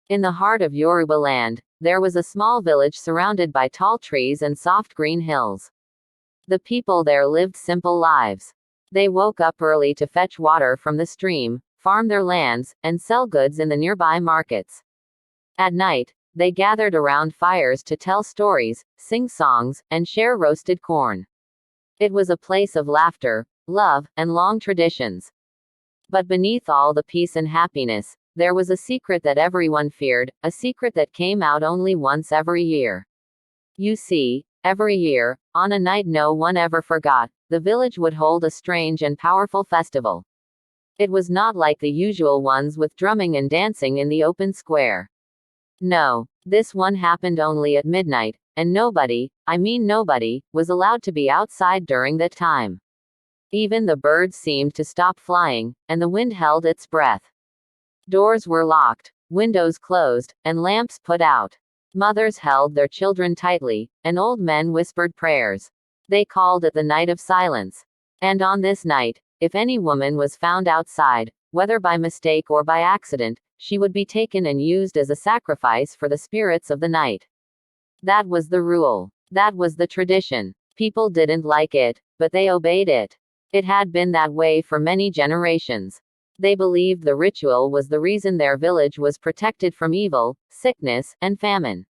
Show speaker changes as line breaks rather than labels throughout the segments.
In the heart of Yoruba land, there was a small village surrounded by tall trees and soft green hills. The people there lived simple lives. They woke up early to fetch water from the stream, farm their lands, and sell goods in the nearby markets. At night, they gathered around fires to tell stories, sing songs, and share roasted corn. It was a place of laughter, love, and long traditions. But beneath all the peace and happiness, there was a secret that everyone feared, a secret that came out only once every year. You see, every year, on a night no one ever forgot, the village would hold a strange and powerful festival. It was not like the usual ones with drumming and dancing in the open square. No, this one happened only at midnight, and nobody, I mean nobody, was allowed to be outside during that time. Even the birds seemed to stop flying, and the wind held its breath. Doors were locked, windows closed, and lamps put out. Mothers held their children tightly, and old men whispered prayers. They called it the night of silence. And on this night, if any woman was found outside, whether by mistake or by accident, she would be taken and used as a sacrifice for the spirits of the night. That was the rule. That was the tradition. People didn't like it, but they obeyed it. It had been that way for many generations. They believed the ritual was the reason their village was protected from evil, sickness, and famine.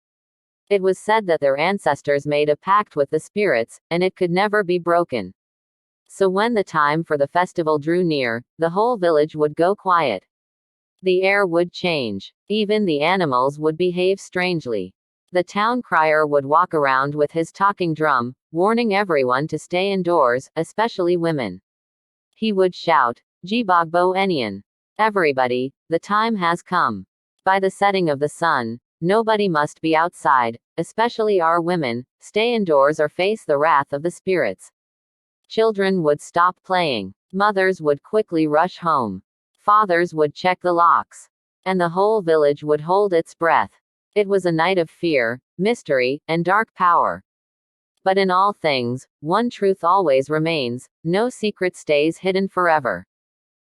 It was said that their ancestors made a pact with the spirits, and it could never be broken. So when the time for the festival drew near, the whole village would go quiet. The air would change. Even the animals would behave strangely. The town crier would walk around with his talking drum, warning everyone to stay indoors, especially women. He would shout, "Jibogbo Enian. Everybody, the time has come. By the setting of the sun, nobody must be outside, especially our women, stay indoors or face the wrath of the spirits." Children would stop playing. Mothers would quickly rush home. Fathers would check the locks. And the whole village would hold its breath. It was a night of fear, mystery, and dark power. But in all things, one truth always remains: no secret stays hidden forever.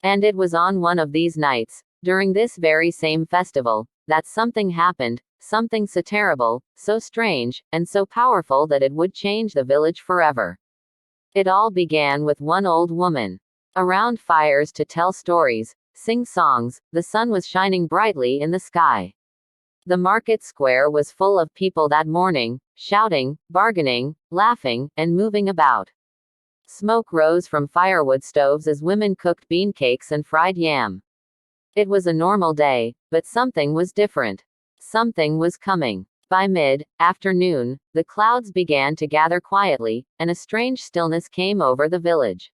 And it was on one of these nights, during this very same festival, that something happened, something so terrible, so strange, and so powerful that it would change the village forever. It all began with one old woman. Around fires to tell stories, sing songs, the sun was shining brightly in the sky. The market square was full of people that morning, shouting, bargaining, laughing, and moving about. Smoke rose from firewood stoves as women cooked bean cakes and fried yam. It was a normal day, but something was different. Something was coming. By mid-afternoon, the clouds began to gather quietly, and a strange stillness came over the village.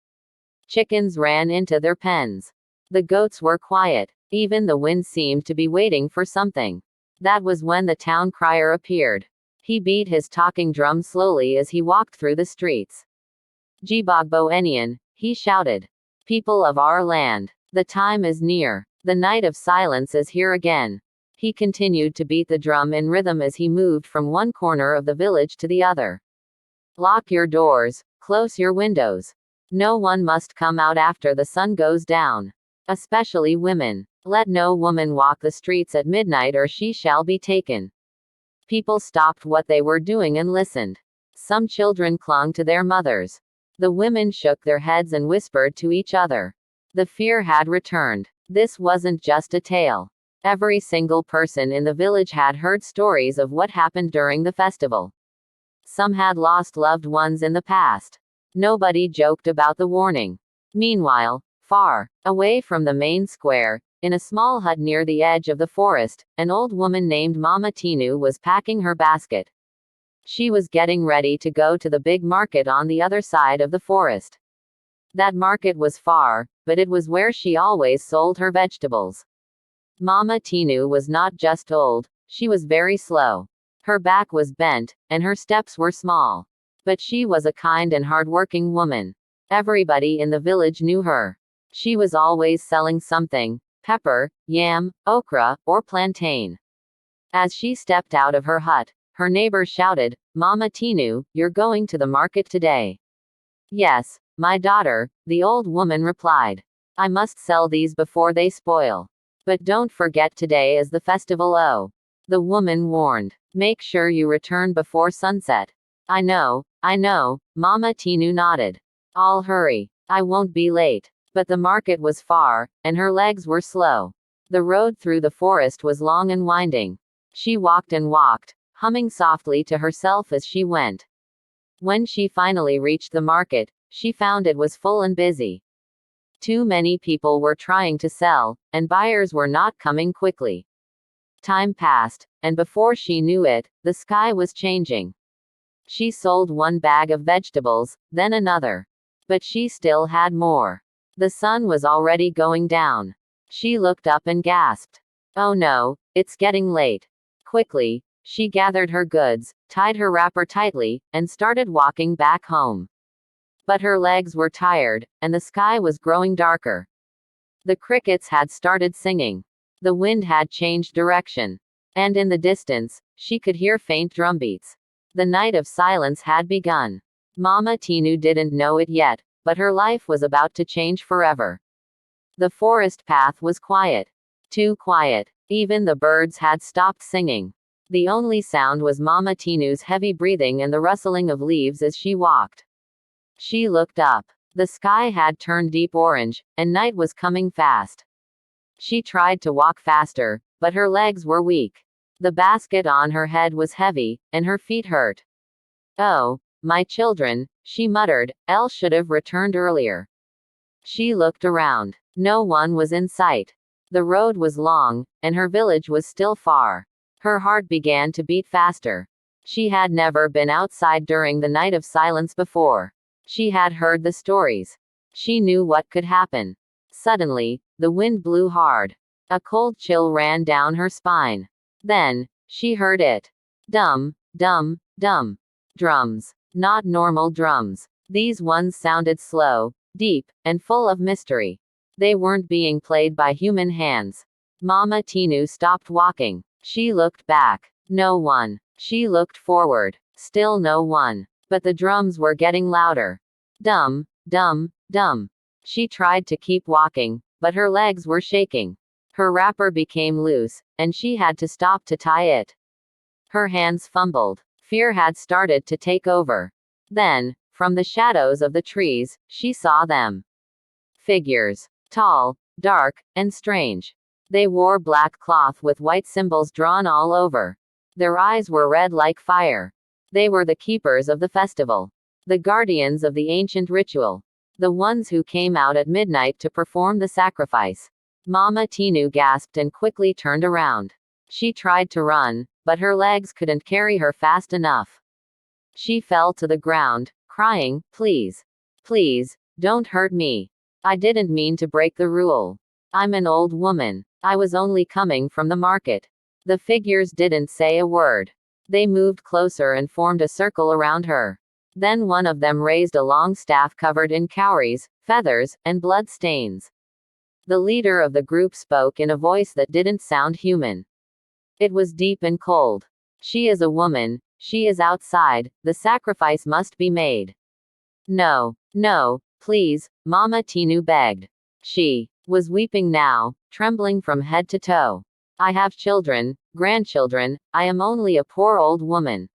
Chickens ran into their pens. The goats were quiet. Even the wind seemed to be waiting for something. That was when the town crier appeared. He beat his talking drum slowly as he walked through the streets. "Jibogbo Enian," he shouted. "People of our land, the time is near. The night of silence is here again." He continued to beat the drum in rhythm as he moved from one corner of the village to the other. "Lock your doors, close your windows. No one must come out after the sun goes down. Especially women. Let no woman walk the streets at midnight or she shall be taken." People stopped what they were doing and listened. Some children clung to their mothers. The women shook their heads and whispered to each other. The fear had returned. This wasn't just a tale. Every single person in the village had heard stories of what happened during the festival. Some had lost loved ones in the past. Nobody joked about the warning. Meanwhile, far away from the main square, in a small hut near the edge of the forest, an old woman named Mama Tinu was packing her basket. She was getting ready to go to the big market on the other side of the forest. That market was far, but it was where she always sold her vegetables. Mama Tinu was not just old, she was very slow. Her back was bent, and her steps were small. But she was a kind and hardworking woman. Everybody in the village knew her. She was always selling something: pepper, yam, okra, or plantain. As she stepped out of her hut, her neighbors shouted, "Mama Tinu, you're going to the market today?" "Yes, my daughter," the old woman replied. "I must sell these before they spoil." But don't forget today is the festival. Oh. The woman warned. Make sure you return before sunset. I know, Mama Tinu nodded. I'll hurry. I won't be late. But the market was far, and her legs were slow. The road through the forest was long and winding. She walked and walked, humming softly to herself as she went. When she finally reached the market, she found it was full and busy. Too many people were trying to sell, and buyers were not coming quickly. Time passed, and before she knew it, the sky was changing. She sold one bag of vegetables, then another. But she still had more. The sun was already going down. She looked up and gasped. Oh no, it's getting late. Quickly, she gathered her goods, tied her wrapper tightly, and started walking back home. But her legs were tired, and the sky was growing darker. The crickets had started singing. The wind had changed direction. And in the distance, she could hear faint drumbeats. The night of silence had begun. Mama Tinu didn't know it yet, but her life was about to change forever. The forest path was quiet. Too quiet. Even the birds had stopped singing. The only sound was Mama Tinu's heavy breathing and the rustling of leaves as she walked. She looked up. The sky had turned deep orange, and night was coming fast. She tried to walk faster, but her legs were weak. The basket on her head was heavy, and her feet hurt. Oh, my children, she muttered, Elle should have returned earlier. She looked around. No one was in sight. The road was long, and her village was still far. Her heart began to beat faster. She had never been outside during the night of silence before. She had heard the stories. She knew what could happen. Suddenly, the wind blew hard. A cold chill ran down her spine. Then, she heard it. Dum, dum, dum. Drums. Not normal drums. These ones sounded slow, deep, and full of mystery. They weren't being played by human hands. Mama Tinu stopped walking. She looked back. No one. She looked forward. Still no one. But the drums were getting louder. Dum, dum, dum. She tried to keep walking, but her legs were shaking. Her wrapper became loose, and she had to stop to tie it. Her hands fumbled. Fear had started to take over. Then, from the shadows of the trees, she saw them. Figures. Tall, dark, and strange. They wore black cloth with white symbols drawn all over. Their eyes were red like fire. They were the keepers of the festival. The guardians of the ancient ritual. The ones who came out at midnight to perform the sacrifice. Mama Tinu gasped and quickly turned around. She tried to run, but her legs couldn't carry her fast enough. She fell to the ground, crying, "Please. Please, don't hurt me. I didn't mean to break the rule. I'm an old woman. I was only coming from the market." The figures didn't say a word. They moved closer and formed a circle around her. Then one of them raised a long staff covered in cowries, feathers, and blood stains. The leader of the group spoke in a voice that didn't sound human. It was deep and cold. "She is a woman. She is outside. The sacrifice must be made." "No, no, please," Mama Tinu begged. She was weeping now, trembling from head to toe. "I have children, grandchildren. I am only a poor old woman."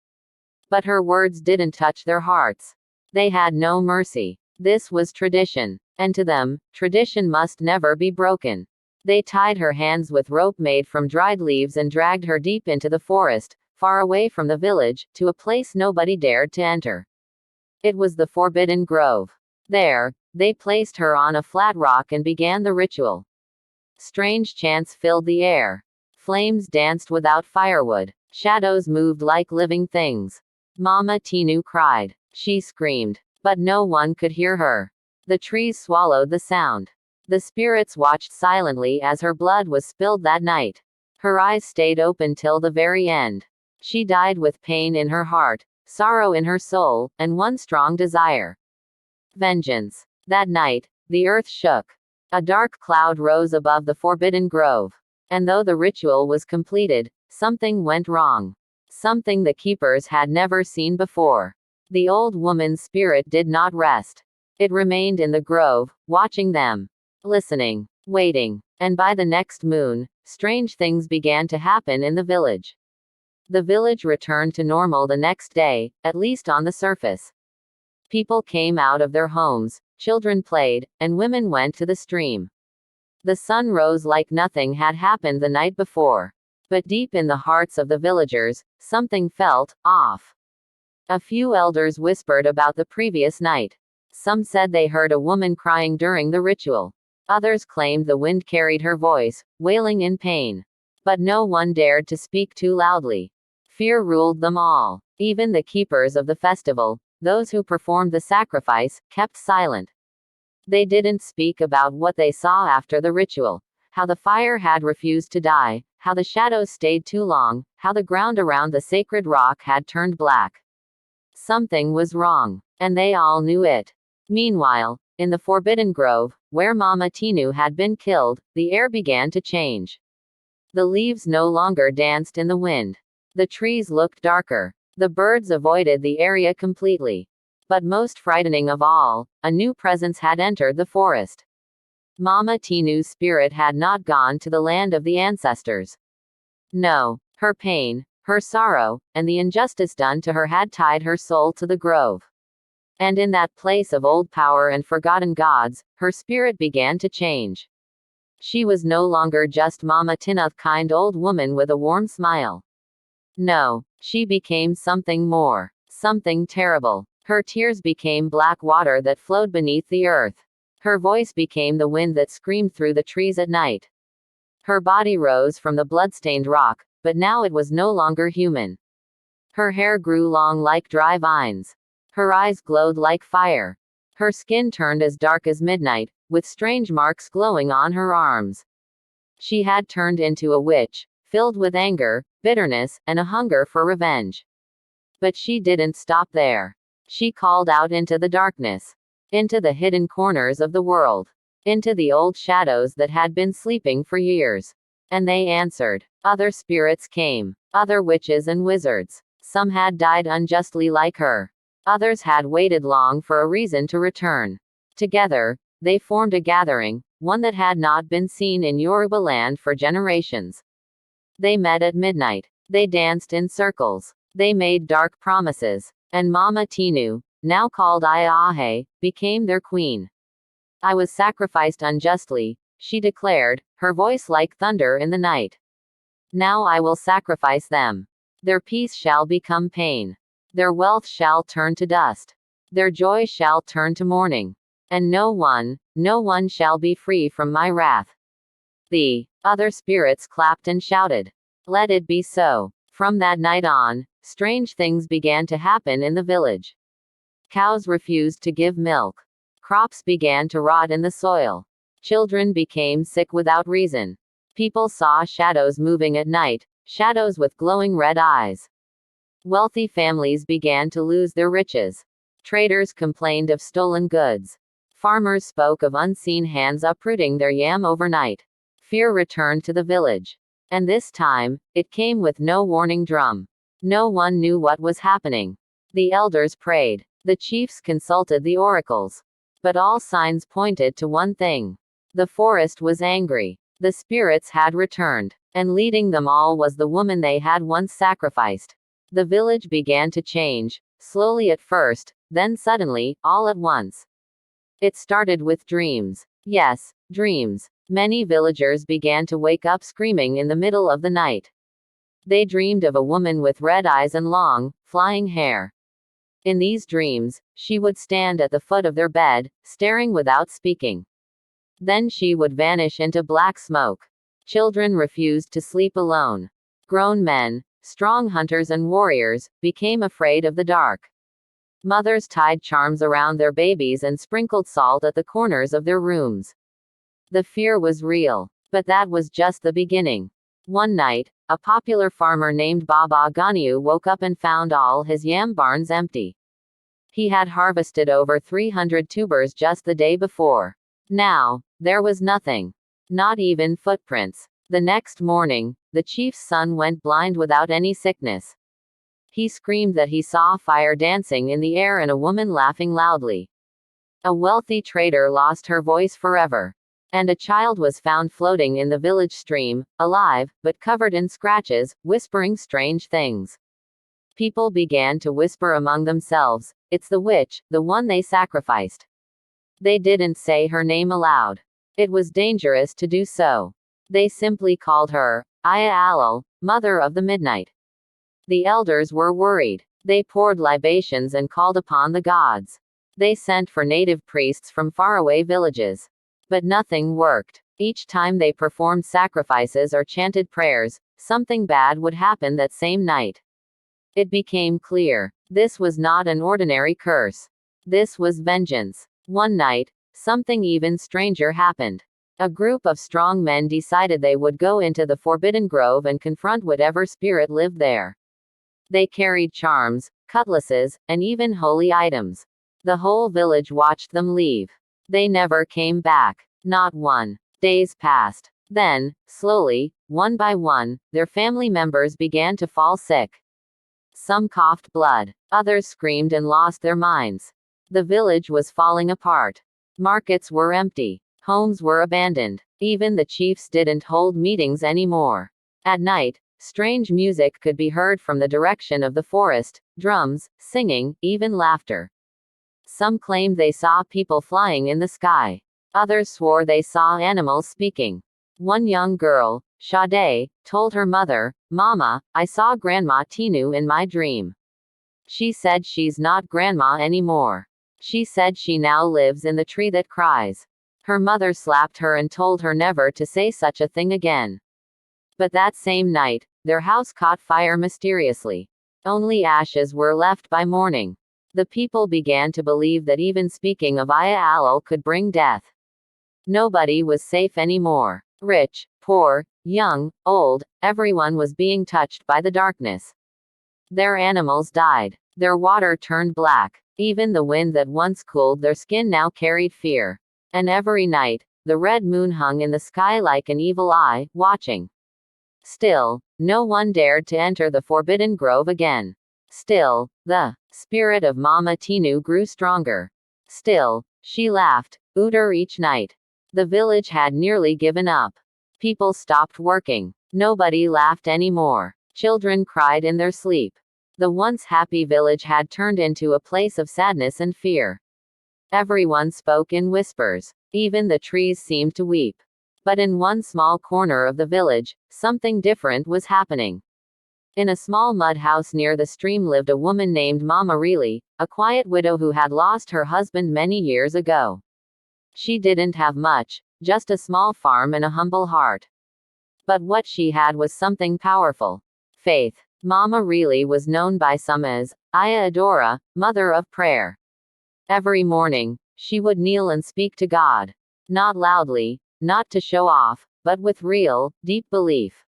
But her words didn't touch their hearts. They had no mercy. This was tradition. And to them, tradition must never be broken. They tied her hands with rope made from dried leaves and dragged her deep into the forest, far away from the village, to a place nobody dared to enter. It was the Forbidden Grove. There, they placed her on a flat rock and began the ritual. Strange chants filled the air. Flames danced without firewood. Shadows moved like living things. Mama Tinu cried. She screamed. But no one could hear her. The trees swallowed the sound. The spirits watched silently as her blood was spilled that night. Her eyes stayed open till the very end. She died with pain in her heart, sorrow in her soul, and one strong desire. Vengeance. That night, the earth shook. A dark cloud rose above the Forbidden Grove. And though the ritual was completed, something went wrong. Something the keepers had never seen before. The old woman's spirit did not rest. It remained in the grove, watching them. Listening. waiting. And by the next moon, strange things began to happen in the village. The village returned to normal the next day, at least on the surface. People came out of their homes, children played, and women went to the stream. The sun rose like nothing had happened the night before. But deep in the hearts of the villagers, something felt off. A few elders whispered about the previous night. Some said they heard a woman crying during the ritual. Others claimed the wind carried her voice, wailing in pain. But no one dared to speak too loudly. Fear ruled them all. Even the keepers of the festival, those who performed the sacrifice, kept silent. They didn't speak about what they saw after the ritual. How the fire had refused to die, how the shadows stayed too long, how the ground around the sacred rock had turned black. Something was wrong, and they all knew it. Meanwhile, in the Forbidden Grove, where Mama Tinu had been killed, the air began to change. The leaves no longer danced in the wind. The trees looked darker. The birds avoided the area completely. But most frightening of all, a new presence had entered the forest. Mama Tinu's spirit had not gone to the land of the ancestors. No, her pain, her sorrow, and the injustice done to her had tied her soul to the grove. And in that place of old power and forgotten gods, her spirit began to change. She was no longer just Mama Tina, kind old woman with a warm smile. No, she became something more, something terrible. Her tears became black water that flowed beneath the earth. Her voice became the wind that screamed through the trees at night. Her body rose from the blood-stained rock, but now it was no longer human. Her hair grew long like dry vines. Her eyes glowed like fire. Her skin turned as dark as midnight, with strange marks glowing on her arms. She had turned into a witch, filled with anger, bitterness, and a hunger for revenge. But she didn't stop there. She called out into the darkness, into the hidden corners of the world, into the old shadows that had been sleeping for years. And they answered. Other spirits came, other witches and wizards. Some had died unjustly like her. Others had waited long for a reason to return. Together, they formed a gathering, one that had not been seen in Yoruba land for generations. They met at midnight. They danced in circles. They made dark promises. And Mama Tinu, now called Ayahe, became their queen. I was sacrificed unjustly, she declared, her voice like thunder in the night. Now I will sacrifice them. Their peace shall become pain. Their wealth shall turn to dust. Their joy shall turn to mourning. And no one shall be free from my wrath. The other spirits clapped and shouted. Let it be so. From that night on, strange things began to happen in the village. Cows refused to give milk. Crops began to rot in the soil. Children became sick without reason. People saw shadows moving at night, shadows with glowing red eyes. Wealthy families began to lose their riches. Traders complained of stolen goods. Farmers spoke of unseen hands uprooting their yam overnight. Fear returned to the village. And this time, it came with no warning drum. No one knew what was happening. The elders prayed. The chiefs consulted the oracles. But all signs pointed to one thing. The forest was angry. The spirits had returned. And leading them all was the woman they had once sacrificed. The village began to change, slowly at first, then suddenly, all at once. It started with dreams. Yes, dreams. Many villagers began to wake up screaming in the middle of the night. They dreamed of a woman with red eyes and long, flying hair. In these dreams, she would stand at the foot of their bed, staring without speaking. Then she would vanish into black smoke. Children refused to sleep alone. Grown men, strong hunters and warriors, became afraid of the dark. Mothers tied charms around their babies and sprinkled salt at the corners of their rooms. The fear was real. But that was just the beginning. One night, a popular farmer named Baba Ganiu woke up and found all his yam barns empty. He had harvested over 300 tubers just the day before. Now, there was nothing. Not even footprints. The next morning, the chief's son went blind without any sickness. He screamed that he saw fire dancing in the air and a woman laughing loudly. A wealthy trader lost her voice forever. And a child was found floating in the village stream, alive, but covered in scratches, whispering strange things. People began to whisper among themselves, "It's the witch, the one they sacrificed." They didn't say her name aloud. It was dangerous to do so. They simply called her, Aya Alal, Mother of the Midnight. The elders were worried. They poured libations and called upon the gods. They sent for native priests from faraway villages. But nothing worked. Each time they performed sacrifices or chanted prayers, something bad would happen that same night. It became clear. This was not an ordinary curse. This was vengeance. One night, something even stranger happened. A group of strong men decided they would go into the Forbidden Grove and confront whatever spirit lived there. They carried charms, cutlasses, and even holy items. The whole village watched them leave. They never came back. Not one. Days passed. Then, slowly, one by one, their family members began to fall sick. Some coughed blood. Others screamed and lost their minds. The village was falling apart. Markets were empty. Homes were abandoned. Even the chiefs didn't hold meetings anymore. At night, strange music could be heard from the direction of the forest, drums, singing, even laughter. Some claimed they saw people flying in the sky. Others swore they saw animals speaking. One young girl, Sade, told her mother, "Mama, I saw Grandma Tinu in my dream. She said she's not grandma anymore. She said she now lives in the tree that cries." Her mother slapped her and told her never to say such a thing again. But that same night, their house caught fire mysteriously. Only ashes were left by morning. The people began to believe that even speaking of Aya Alal could bring death. Nobody was safe anymore. Rich, poor, young, old, everyone was being touched by the darkness. Their animals died. Their water turned black. Even the wind that once cooled their skin now carried fear. And every night, the red moon hung in the sky like an evil eye, watching. Still, no one dared to enter the Forbidden Grove again. Still, the spirit of Mama Tinu grew stronger. Still, she laughed, Uter each night. The village had nearly given up. People stopped working. Nobody laughed anymore. Children cried in their sleep. The once happy village had turned into a place of sadness and fear. Everyone spoke in whispers. Even the trees seemed to weep. But in one small corner of the village, something different was happening. In a small mud house near the stream lived a woman named Mama Really, a quiet widow who had lost her husband many years ago. She didn't have much, just a small farm and a humble heart. But what she had was something powerful. Faith. Mama Really was known by some as Aya Adora, Mother of Prayer. Every morning, she would kneel and speak to God. Not loudly, not to show off, but with real, deep belief.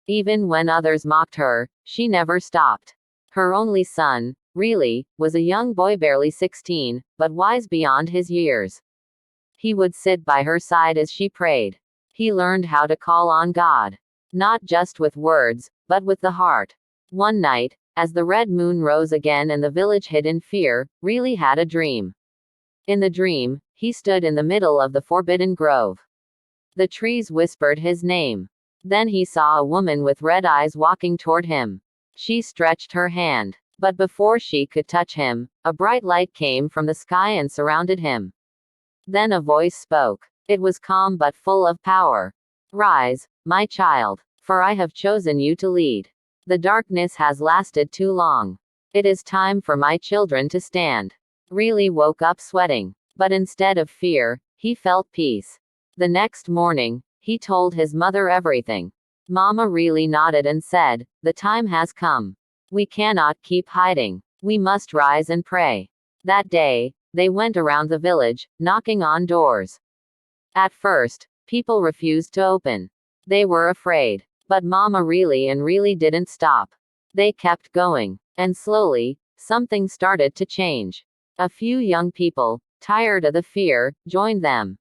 Even when others mocked her, she never stopped. Her only son, Really, was a young boy barely 16, but wise beyond his years. He would sit by her side as she prayed. He learned how to call on God. Not just with words, but with the heart. One night, as the red moon rose again and the village hid in fear, Really had a dream. In the dream, he stood in the middle of the Forbidden Grove. The trees whispered his name. Then he saw a woman with red eyes walking toward him. She stretched her hand. But before she could touch him, a bright light came from the sky and surrounded him. Then a voice spoke. It was calm but full of power. "Rise, my child, for I have chosen you to lead. The darkness has lasted too long. It is time for my children to stand." Really woke up sweating. But instead of fear, he felt peace. The next morning, he told his mother everything. Mama Really nodded and said, "The time has come. We cannot keep hiding. We must rise and pray." That day, they went around the village, knocking on doors. At first, people refused to open. They were afraid. But Mama Really didn't stop. They kept going. And slowly, something started to change. A few young people, tired of the fear, joined them.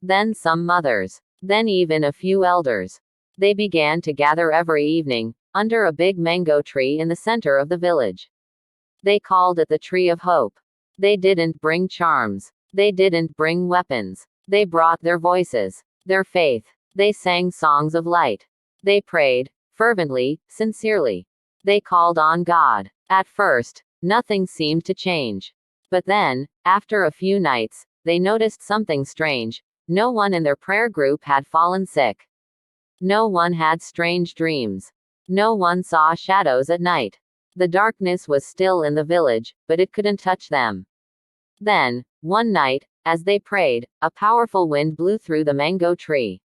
Then some mothers. Then even a few elders. They began to gather every evening, under a big mango tree in the center of the village. They called it the Tree of Hope. They didn't bring charms. They didn't bring weapons. They brought their voices, their faith. They sang songs of light. They prayed, fervently, sincerely. They called on God. At first, nothing seemed to change. But then, after a few nights, they noticed something strange. No one in their prayer group had fallen sick. No one had strange dreams. No one saw shadows at night. The darkness was still in the village, but it couldn't touch them. Then, one night, as they prayed, a powerful wind blew through the mango tree.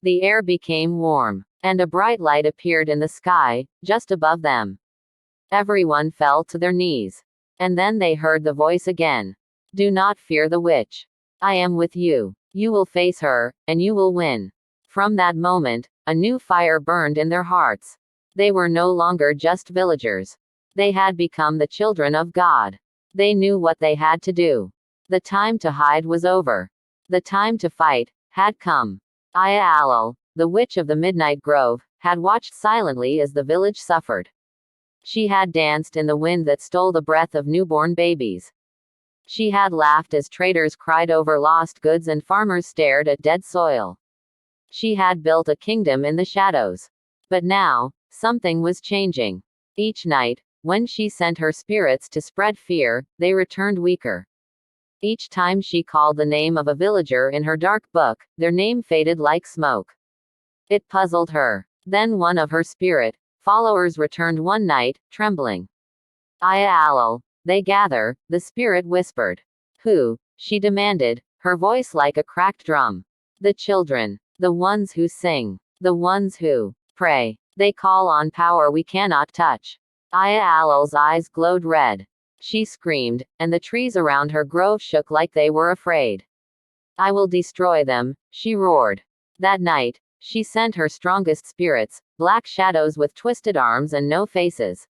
The air became warm, and a bright light appeared in the sky, just above them. Everyone fell to their knees. And then they heard the voice again. Do not fear the witch. I am with you. You will face her, and you will win. From that moment, a new fire burned in their hearts. They were no longer just villagers. They had become the children of God. They knew what they had to do. The time to hide was over. The time to fight had come. Aya Alal, the witch of the Midnight Grove, had watched silently as the village suffered. She had danced in the wind that stole the breath of newborn babies. She had laughed as traders cried over lost goods and farmers stared at dead soil. She had built a kingdom in the shadows. But now, something was changing. Each night, when she sent her spirits to spread fear, they returned weaker. Each time she called the name of a villager in her dark book, their name faded like smoke. It puzzled her. Then one of her spirit followers returned one night, trembling. Aya Alal, they gather, the spirit whispered. Who? She demanded, her voice like a cracked drum. The children. The ones who sing. The ones who pray. They call on power we cannot touch. Aya Alal's eyes glowed red. She screamed, and the trees around her grove shook like they were afraid. I will destroy them, she roared. That night, she sent her strongest spirits, black shadows with twisted arms and no faces.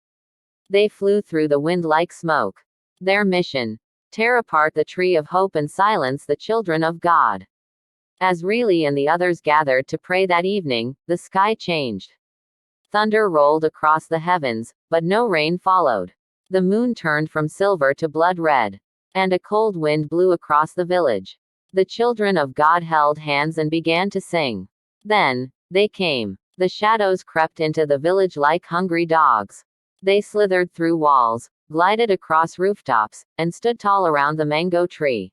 They flew through the wind like smoke. Their mission: tear apart the tree of hope and silence the children of God. As Riley and the others gathered to pray that evening, the sky changed. Thunder rolled across the heavens, but no rain followed. The moon turned from silver to blood red. And a cold wind blew across the village. The children of God held hands and began to sing. Then, they came. The shadows crept into the village like hungry dogs. They slithered through walls, glided across rooftops, and stood tall around the mango tree.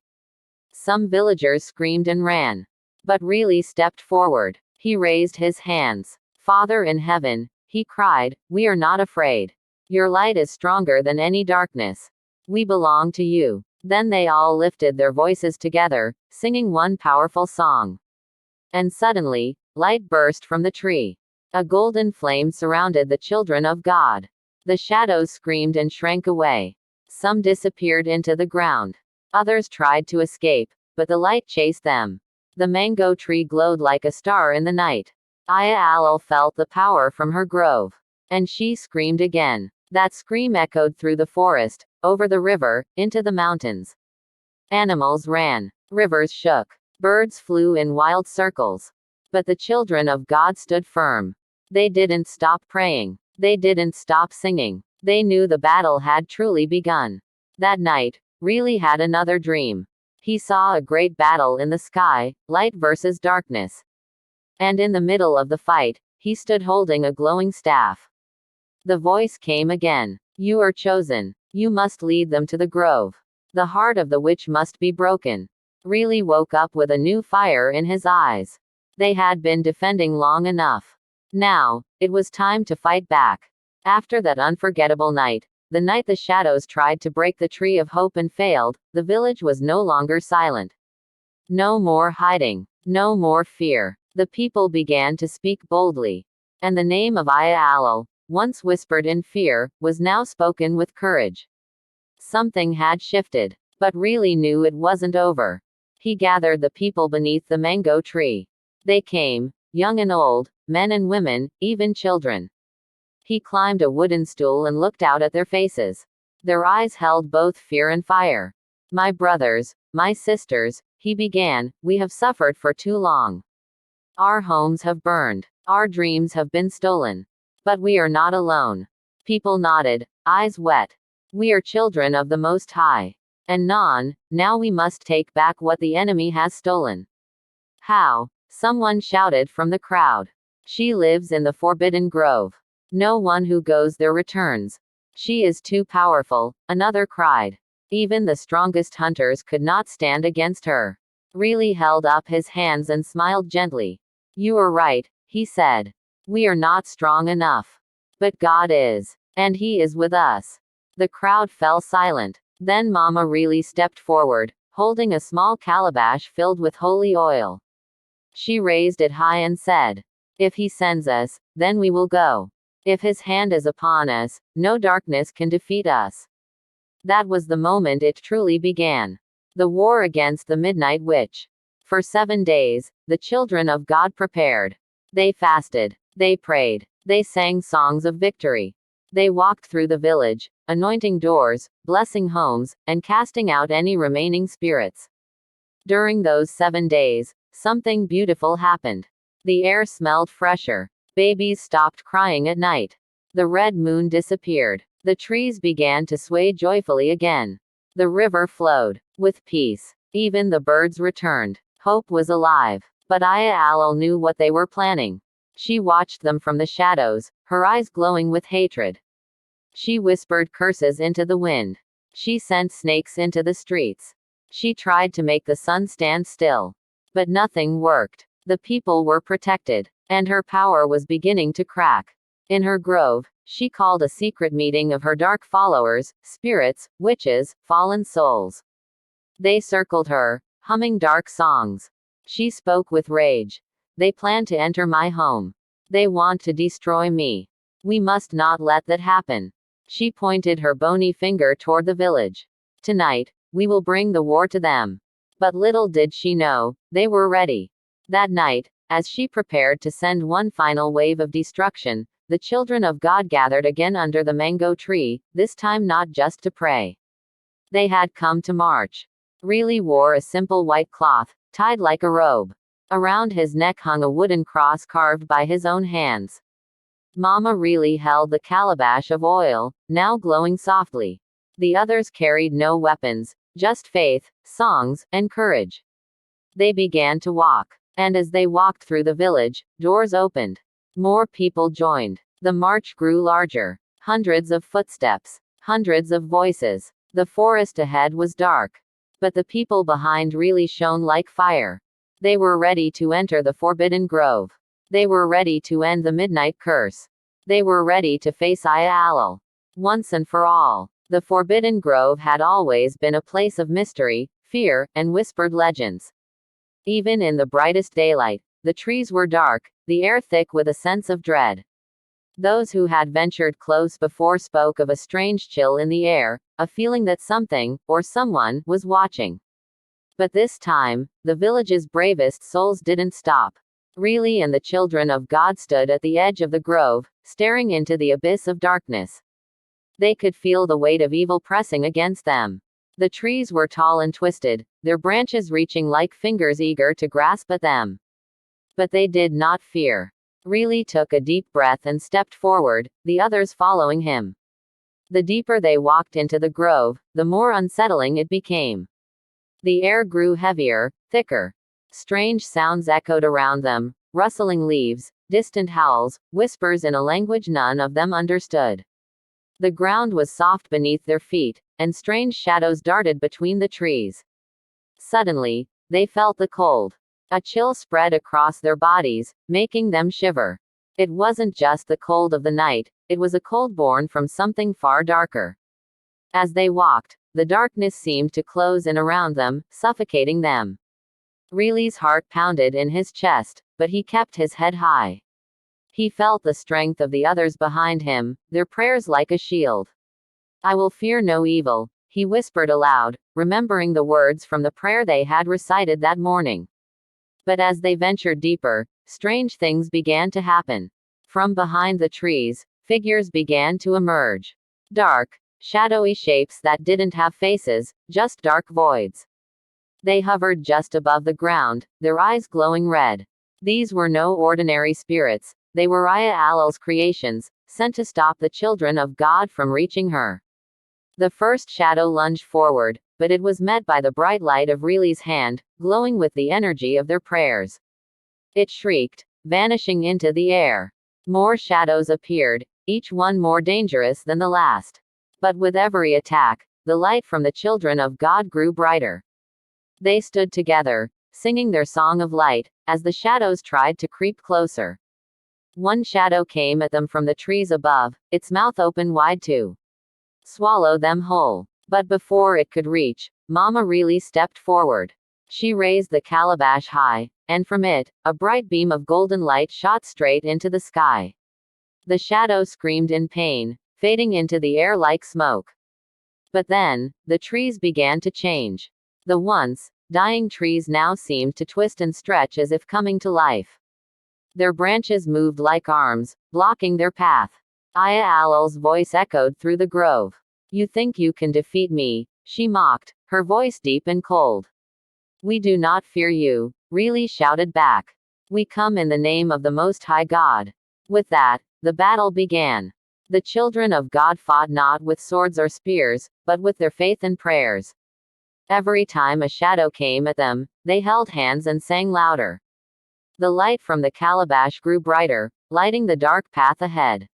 Some villagers screamed and ran. But Riley stepped forward. He raised his hands. Father in heaven, he cried, we are not afraid. Your light is stronger than any darkness. We belong to you. Then they all lifted their voices together, singing one powerful song. And suddenly, light burst from the tree. A golden flame surrounded the children of God. The shadows screamed and shrank away. Some disappeared into the ground. Others tried to escape, but the light chased them. The mango tree glowed like a star in the night. Aya Alal felt the power from her grove. And she screamed again. That scream echoed through the forest, over the river, into the mountains. Animals ran. Rivers shook. Birds flew in wild circles. But the children of God stood firm. They didn't stop praying. They didn't stop singing. They knew the battle had truly begun. That night, Riley had another dream. He saw a great battle in the sky, light versus darkness. And in the middle of the fight, he stood holding a glowing staff. The voice came again. You are chosen. You must lead them to the grove. The heart of the witch must be broken. Riley woke up with a new fire in his eyes. They had been defending long enough. Now, it was time to fight back. After that unforgettable night, the night the shadows tried to break the tree of hope and failed, the village was no longer silent. No more hiding. No more fear. The people began to speak boldly. And the name of Aya Alal, once whispered in fear, was now spoken with courage. Something had shifted. But Riley knew it wasn't over. He gathered the people beneath the mango tree. They came, young and old, men and women, even children. He climbed a wooden stool and looked out at their faces. Their eyes held both fear and fire. My brothers, my sisters, he began, we have suffered for too long. Our homes have burned. Our dreams have been stolen. But we are not alone. People nodded, eyes wet. We are children of the Most High. And now we must take back what the enemy has stolen. How? Someone shouted from the crowd. She lives in the Forbidden Grove. No one who goes there returns. She is too powerful, another cried. Even the strongest hunters could not stand against her. Really held up his hands and smiled gently. You are right, he said. We are not strong enough. But God is. And He is with us. The crowd fell silent. Then Mama really stepped forward, holding a small calabash filled with holy oil. She raised it high and said, If He sends us, then we will go. If His hand is upon us, no darkness can defeat us. That was the moment it truly began. The war against the Midnight Witch. For 7 days, the children of God prepared. They fasted. They prayed. They sang songs of victory. They walked through the village, anointing doors, blessing homes, and casting out any remaining spirits. During those 7 days, something beautiful happened. The air smelled fresher. Babies stopped crying at night. The red moon disappeared. The trees began to sway joyfully again. The river flowed with peace. Even the birds returned. Hope was alive. But Aya Alal knew what they were planning. She watched them from the shadows, her eyes glowing with hatred. She whispered curses into the wind. She sent snakes into the streets. She tried to make the sun stand still. But nothing worked. The people were protected, and her power was beginning to crack. In her grove, she called a secret meeting of her dark followers, spirits, witches, fallen souls. They circled her, humming dark songs. She spoke with rage. They plan to enter my home. They want to destroy me. We must not let that happen. She pointed her bony finger toward the village. Tonight, we will bring the war to them. But little did she know, they were ready. That night, as she prepared to send one final wave of destruction, the children of God gathered again under the mango tree, this time not just to pray. They had come to march. Really wore a simple white cloth, tied like a robe. Around his neck hung a wooden cross carved by his own hands. Mama really held the calabash of oil, now glowing softly. The others carried no weapons, just faith, songs, and courage. They began to walk. And as they walked through the village, doors opened. More people joined. The march grew larger. Hundreds of footsteps. Hundreds of voices. The forest ahead was dark. But the people behind really shone like fire. They were ready to enter the Forbidden Grove. They were ready to end the Midnight Curse. They were ready to face Aya Alal. Once and for all. The Forbidden Grove had always been a place of mystery, fear, and whispered legends. Even in the brightest daylight, the trees were dark, the air thick with a sense of dread. Those who had ventured close before spoke of a strange chill in the air, a feeling that something, or someone, was watching. But this time, the village's bravest souls didn't stop. Really and the children of God stood at the edge of the grove, staring into the abyss of darkness. They could feel the weight of evil pressing against them. The trees were tall and twisted, their branches reaching like fingers eager to grasp at them. But they did not fear. Really took a deep breath and stepped forward, the others following him. The deeper they walked into the grove, the more unsettling it became. The air grew heavier, thicker. Strange sounds echoed around them, rustling leaves, distant howls, whispers in a language none of them understood. The ground was soft beneath their feet, and strange shadows darted between the trees. Suddenly, they felt the cold. A chill spread across their bodies, making them shiver. It wasn't just the cold of the night, it was a cold born from something far darker. As they walked, the darkness seemed to close in around them, suffocating them. Reilly's heart pounded in his chest, but he kept his head high. He felt the strength of the others behind him, their prayers like a shield. I will fear no evil, he whispered aloud, remembering the words from the prayer they had recited that morning. But as they ventured deeper, strange things began to happen. From behind the trees, figures began to emerge. Dark, shadowy shapes that didn't have faces, just dark voids. They hovered just above the ground, their eyes glowing red. These were no ordinary spirits, they were Aya Alal's creations, sent to stop the children of God from reaching her. The first shadow lunged forward, but it was met by the bright light of Reilly's hand, glowing with the energy of their prayers. It shrieked, vanishing into the air. More shadows appeared, each one more dangerous than the last. But with every attack, the light from the children of God grew brighter. They stood together, singing their song of light, as the shadows tried to creep closer. One shadow came at them from the trees above, its mouth open wide to swallow them whole. But before it could reach, Mama Reilly stepped forward. She raised the calabash high, and from it, a bright beam of golden light shot straight into the sky. The shadow screamed in pain, fading into the air like smoke. But then, the trees began to change. The once dying trees now seemed to twist and stretch as if coming to life. Their branches moved like arms, blocking their path. Aya Alol's voice echoed through the grove. "You think you can defeat me?" she mocked, her voice deep and cold. "We do not fear you," Reilly shouted back. "We come in the name of the Most High God." With that, the battle began. The children of God fought not with swords or spears, but with their faith and prayers. Every time a shadow came at them, they held hands and sang louder. The light from the calabash grew brighter, lighting the dark path ahead.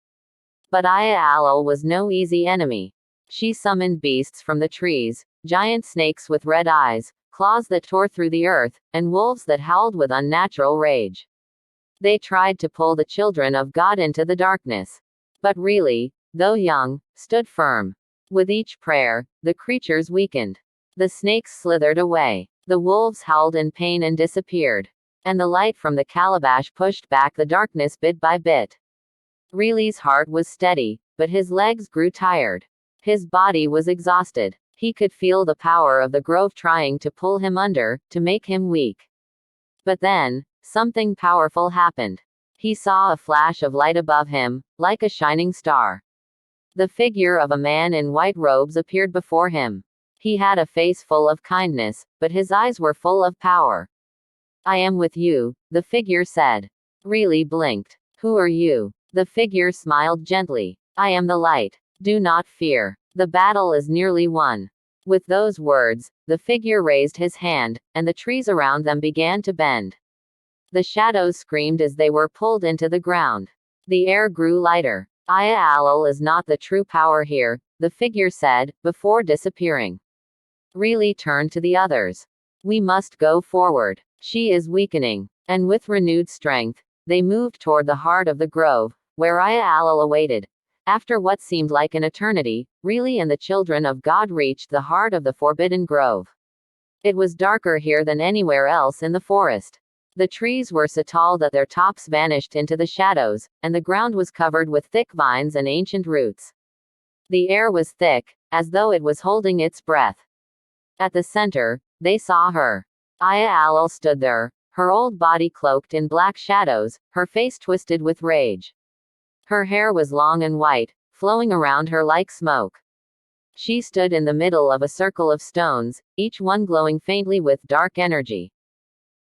But Aya Alol was no easy enemy. She summoned beasts from the trees, giant snakes with red eyes, claws that tore through the earth, and wolves that howled with unnatural rage. They tried to pull the children of God into the darkness. But Reilly, though young, stood firm. With each prayer, the creatures weakened. The snakes slithered away. The wolves howled in pain and disappeared. And the light from the calabash pushed back the darkness bit by bit. Reilly's heart was steady, but his legs grew tired. His body was exhausted. He could feel the power of the grove trying to pull him under, to make him weak. But then, something powerful happened. He saw a flash of light above him, like a shining star. The figure of a man in white robes appeared before him. He had a face full of kindness, but his eyes were full of power. "I am with you," the figure said. Reilly blinked. "Who are you?" The figure smiled gently. "I am the light. Do not fear. The battle is nearly won." With those words, the figure raised his hand, and the trees around them began to bend. The shadows screamed as they were pulled into the ground. The air grew lighter. "Aya Alol is not the true power here," the figure said, before disappearing. Reilly turned to the others. "We must go forward. She is weakening." And with renewed strength, they moved toward the heart of the grove, where Aya Alol awaited. After what seemed like an eternity, Reilly and the children of God reached the heart of the forbidden grove. It was darker here than anywhere else in the forest. The trees were so tall that their tops vanished into the shadows, and the ground was covered with thick vines and ancient roots. The air was thick, as though it was holding its breath. At the center, they saw her. Aya Alol stood there, her old body cloaked in black shadows, her face twisted with rage. Her hair was long and white, flowing around her like smoke. She stood in the middle of a circle of stones, each one glowing faintly with dark energy.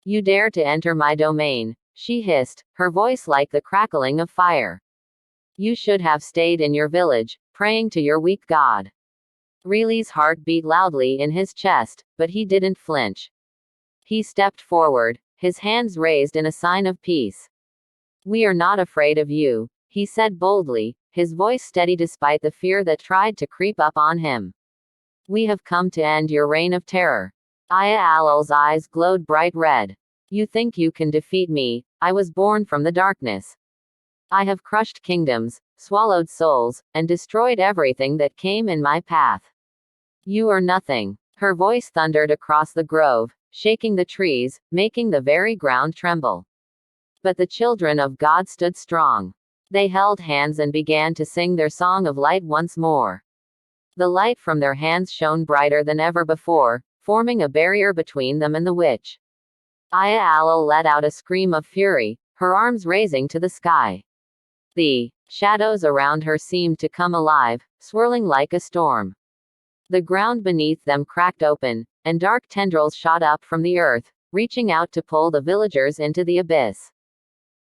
"You dare to enter my domain," she hissed, her voice like the crackling of fire. "You should have stayed in your village, praying to your weak god." Reilly's heart beat loudly in his chest, but he didn't flinch. He stepped forward, his hands raised in a sign of peace. "We are not afraid of you," he said boldly, his voice steady despite the fear that tried to creep up on him. "We have come to end your reign of terror." Aya Alol's eyes glowed bright red. "You think you can defeat me? I was born from the darkness. I have crushed kingdoms, swallowed souls, and destroyed everything that came in my path. You are nothing." Her voice thundered across the grove, shaking the trees, making the very ground tremble. But the children of God stood strong. They held hands and began to sing their song of light once more. The light from their hands shone brighter than ever before, forming a barrier between them and the witch. Aya Alol let out a scream of fury, her arms raising to the sky. The shadows around her seemed to come alive, swirling like a storm. The ground beneath them cracked open, and dark tendrils shot up from the earth, reaching out to pull the villagers into the abyss.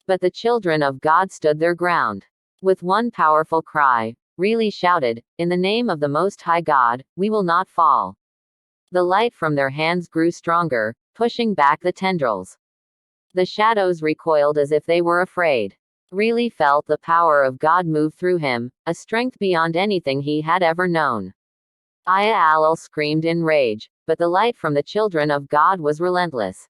But the children of God stood their ground. With one powerful cry, Reilly shouted, "In the name of the Most High God, we will not fall." The light from their hands grew stronger, pushing back the tendrils. The shadows recoiled as if they were afraid. Really felt the power of God move through him, a strength beyond anything he had ever known. Aya Alal screamed in rage, but the light from the children of God was relentless.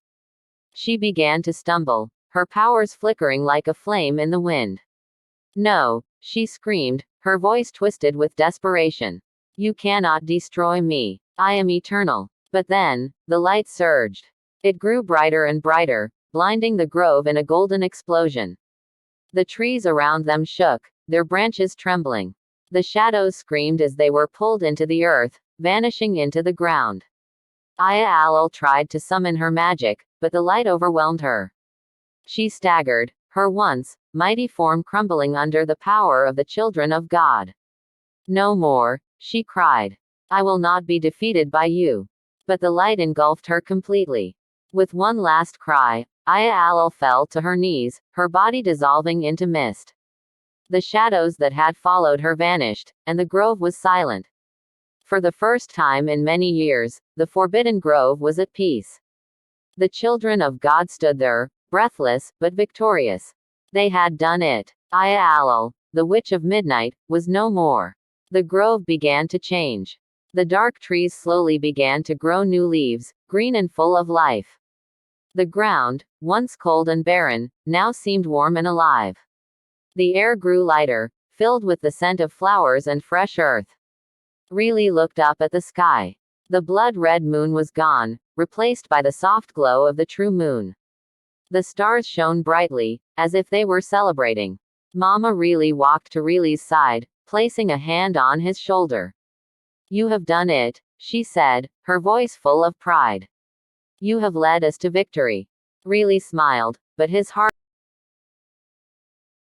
She began to stumble, her powers flickering like a flame in the wind. No, she screamed, her voice twisted with desperation. You cannot destroy me. I am eternal. But then, the light surged. It grew brighter and brighter, blinding the grove in a golden explosion. The trees around them shook, their branches trembling. The shadows screamed as they were pulled into the earth, vanishing into the ground. Aya Alal tried to summon her magic, but the light overwhelmed her. She staggered, her once mighty form crumbling under the power of the children of God. No more, she cried. I will not be defeated by you. But the light engulfed her completely. With one last cry, Aya Alal fell to her knees, her body dissolving into mist. The shadows that had followed her vanished, and the grove was silent. For the first time in many years, the forbidden grove was at peace. The children of God stood there, breathless, but victorious. They had done it. Aya Alal, the witch of midnight, was no more. The grove began to change. The dark trees slowly began to grow new leaves, green and full of life. The ground, once cold and barren, now seemed warm and alive. The air grew lighter, filled with the scent of flowers and fresh earth. Really looked up at the sky. The blood-red moon was gone, replaced by the soft glow of the true moon. The stars shone brightly, as if they were celebrating. Mama Really walked to Really's side, placing a hand on his shoulder. You have done it, she said, her voice full of pride. You have led us to victory. Really smiled, but his heart